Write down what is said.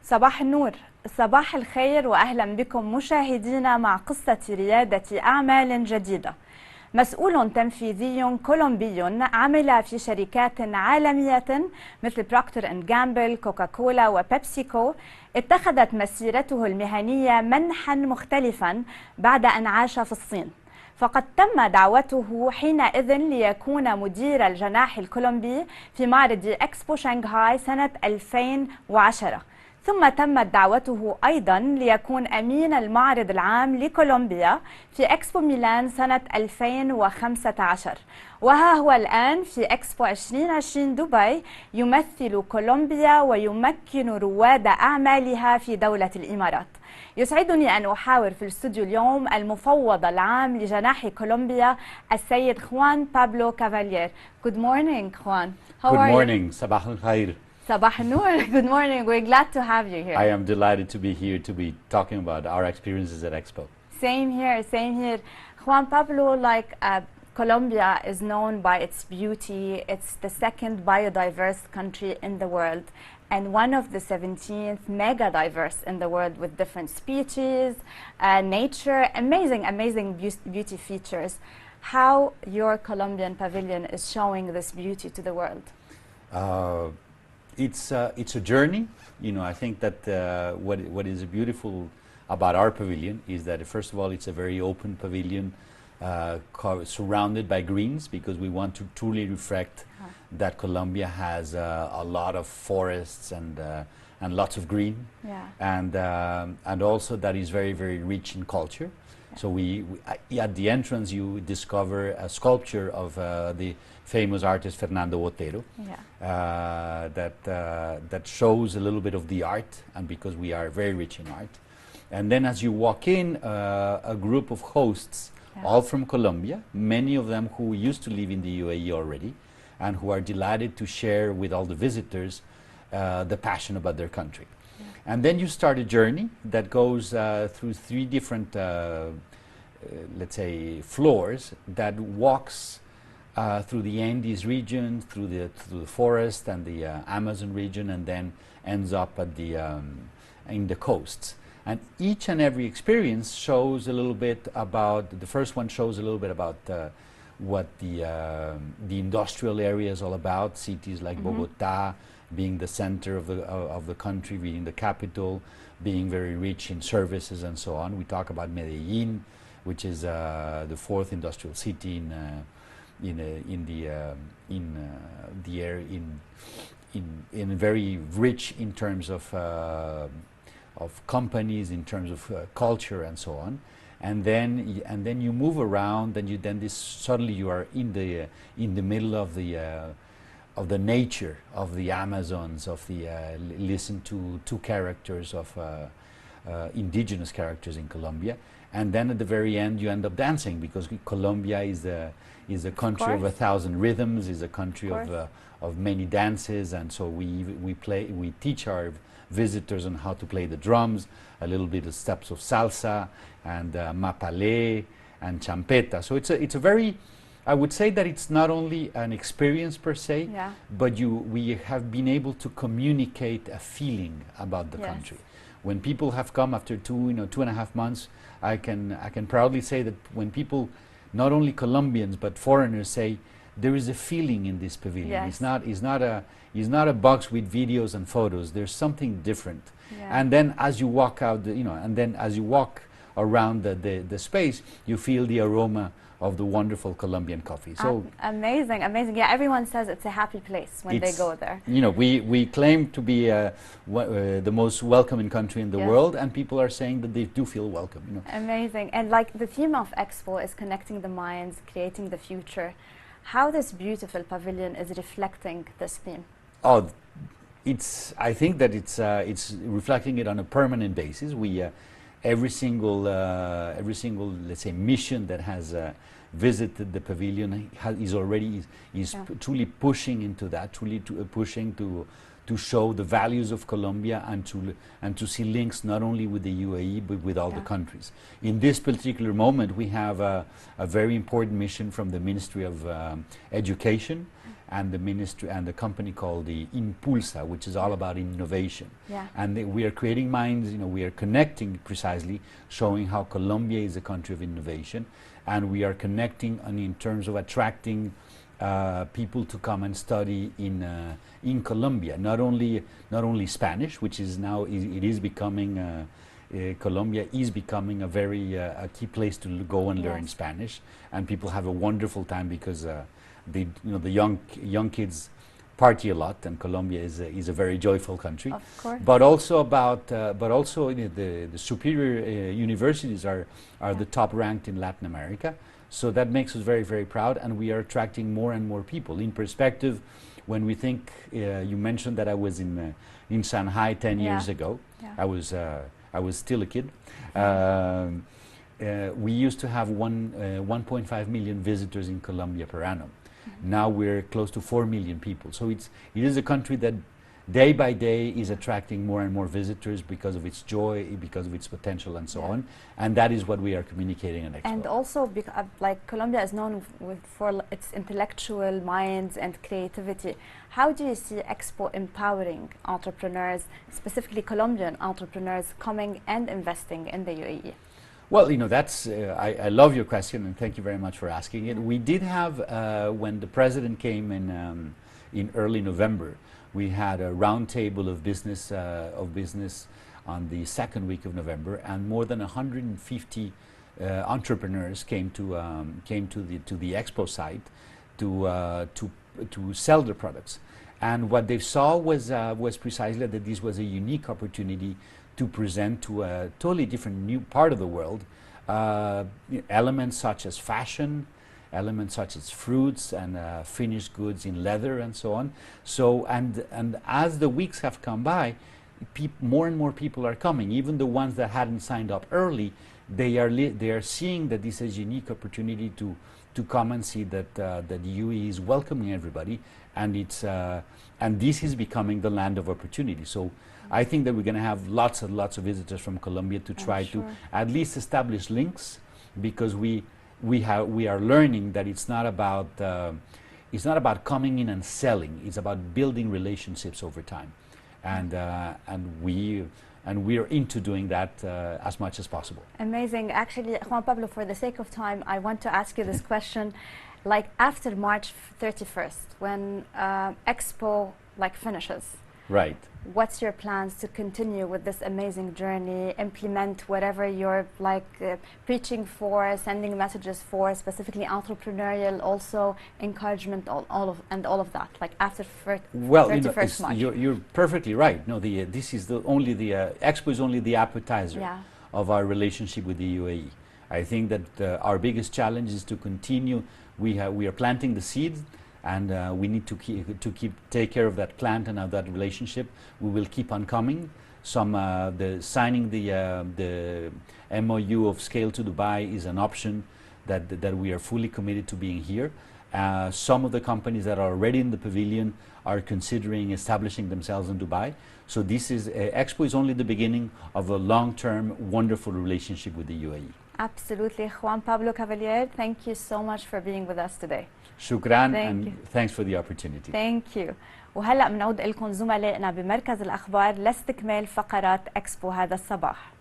صباح النور، صباح الخير وأهلا بكم مشاهدينا مع قصة ريادة أعمال جديدة. مسؤول تنفيذي كولومبي عمل في شركات عالمية مثل بروكتر اند جامبل، كوكاكولا وبيبسيكو، اتخذت مسيرته المهنية منحا مختلفا بعد أن عاش في الصين، فقد تم دعوته حينئذ ليكون مدير الجناح الكولومبي في معرض إكسبو شنغهاي سنة 2010، ثم تمت دعوته أيضا ليكون أمين المعرض العام لكولومبيا في إكسبو ميلان سنة 2015، وها هو الآن في إكسبو 2020 دبي يمثل كولومبيا ويمكن رواد أعمالها في دولة الإمارات. يسعدني أن أحاور في الاستوديو اليوم المفوض العام لجناح كولومبيا السيد خوان بابلو كافالير. Good morning, Juan. How Good are morning. you? صباح الخير. Sabah Noor. Good morning. We're glad to have you here. I am delighted to be here to be talking about our experiences at Expo. Same here, same here. Juan Pablo, Colombia is known by its beauty. It's the second biodiverse country in the world and one of the 17th mega diverse in the world with different species, nature, amazing beauty features. How your Colombian pavilion is showing this beauty to the world? It's a journey. You know, I think that what is beautiful about our pavilion is that first of all it's a very open pavilion surrounded by greens, because we want to truly reflect that Colombia has a lot of forests and lots of green, and also that is very rich in culture. So we at the entrance you discover a sculpture of the famous artist Fernando Botero, that shows a little bit of the art, and because we are very rich in art. And then as you walk in, a group of hosts, all from Colombia, many of them who used to live in the UAE already, and who are delighted to share with all the visitors the passion about their country. And then you start a journey that goes through three different, let's say, floors that walks through the Andes region, through the forest and the Amazon region, and then ends up at in the coasts. And each and every experience shows a little bit about, the first one shows a little bit about what the industrial area is all about, cities like Bogota being the center of the country, being the capital, being very rich in services and so on. We talk about Medellin, which is the fourth industrial city in very rich in terms of companies, in terms of culture and so on. And then you move around, and suddenly you are in the middle of the nature of the Amazons, listen to two characters of indigenous characters in Colombia, and then at the very end you end up dancing, because Colombia is a country of 1,000 rhythms, is a country of many dances, and so we teach our visitors on how to play the drums, a little bit of steps of salsa and mapalé and champeta. So it's a very, I would say that it's not only an experience per se, but we have been able to communicate a feeling about the country. When people have come after 2.5 months, I can proudly say that when people, not only Colombians but foreigners, say there is a feeling in this pavilion. It's not a box with videos and photos. There's something different. And then as you walk out, and then as you walk around the space, you feel the aroma of the wonderful Colombian coffee. So amazing. Yeah, everyone says it's a happy place when they go there. You know, we claim to be the most welcoming country in the world, and people are saying that they do feel welcome. You know. Amazing. And the theme of Expo is connecting the minds, creating the future. How this beautiful pavilion is reflecting this theme? Oh, I think that it's reflecting it on a permanent basis. We every single let's say mission that has visited the pavilion is truly pushing into that, pushing to show the values of Colombia, and to see links not only with the UAE but with all the countries. In this particular moment, we have a very important mission from the Ministry of Education, and the ministry and the company called the Impulsa, which is all about innovation. Yeah. And we are creating minds, we are connecting precisely, showing how Colombia is a country of innovation, and we are connecting in terms of attracting people to come and study in Colombia. Not only Spanish, which is now it is becoming Colombia is becoming a very a key place to go and learn Spanish, and people have a wonderful time because the young kids party a lot, and Colombia is a very joyful country. Of course. But also the superior universities are the top ranked in Latin America. So that makes us very, very proud, and we are attracting more and more people. In perspective, when we think, you mentioned that I was in Shanghai 10 years ago. Yeah. I was still a kid. We used to have 1.5 million visitors in Colombia per annum. Now we're close to 4 million people. So it is a country that day by day is attracting more and more visitors because of its joy, because of its potential, and so on. And that is what we are communicating in Expo. And also, like Colombia is known for its intellectual minds and creativity. How do you see Expo empowering entrepreneurs, specifically Colombian entrepreneurs, coming and investing in the UAE? Well, that's I love your question, and thank you very much for asking it. We did have when the president came in early November, we had a roundtable of business on the second week of November, and more than 150 entrepreneurs came to the Expo site to sell their products. And what they saw was precisely that this was a unique opportunity to present to a totally different new part of the world elements such as fashion, elements such as fruits and finished goods in leather and so on. So and as the weeks have come by, more and more people are coming. Even the ones that hadn't signed up early, they are seeing that this is a unique opportunity to come and see that the UAE is welcoming everybody, and and this is becoming the land of opportunity. So I think that we're going to have lots and lots of visitors from Colombia to try to at least establish links, because we are learning that it's not about coming in and selling. It's about building relationships over time, and we are into doing that as much as possible. Amazing. Actually, Juan Pablo, for the sake of time, I want to ask you this question. Like after March 31st, when Expo finishes, right? What's your plans to continue with this amazing journey, implement whatever you're preaching for, sending messages for, specifically entrepreneurial, also encouragement, all of that, like after 31st March? You're perfectly right. No, this is Expo is only the appetizer of our relationship with the UAE. I think that our biggest challenge is to continue. We are planting the seeds, and we need to take care of that plant and of that relationship. We will keep on coming. Signing the MOU of Scale to Dubai is an option that we are fully committed to being here. Some of the companies that are already in the pavilion are considering establishing themselves in Dubai. So this is Expo is only the beginning of a long-term, wonderful relationship with the UAE. Absolutely. Juan Pablo Cavalier, thank you so much for being with us today. Shukran, and thanks for the opportunity. Thank you. وهلأ بنعود لكم زملائنا بمركز الأخبار لاستكمال فقرات إكسبو هذا الصباح.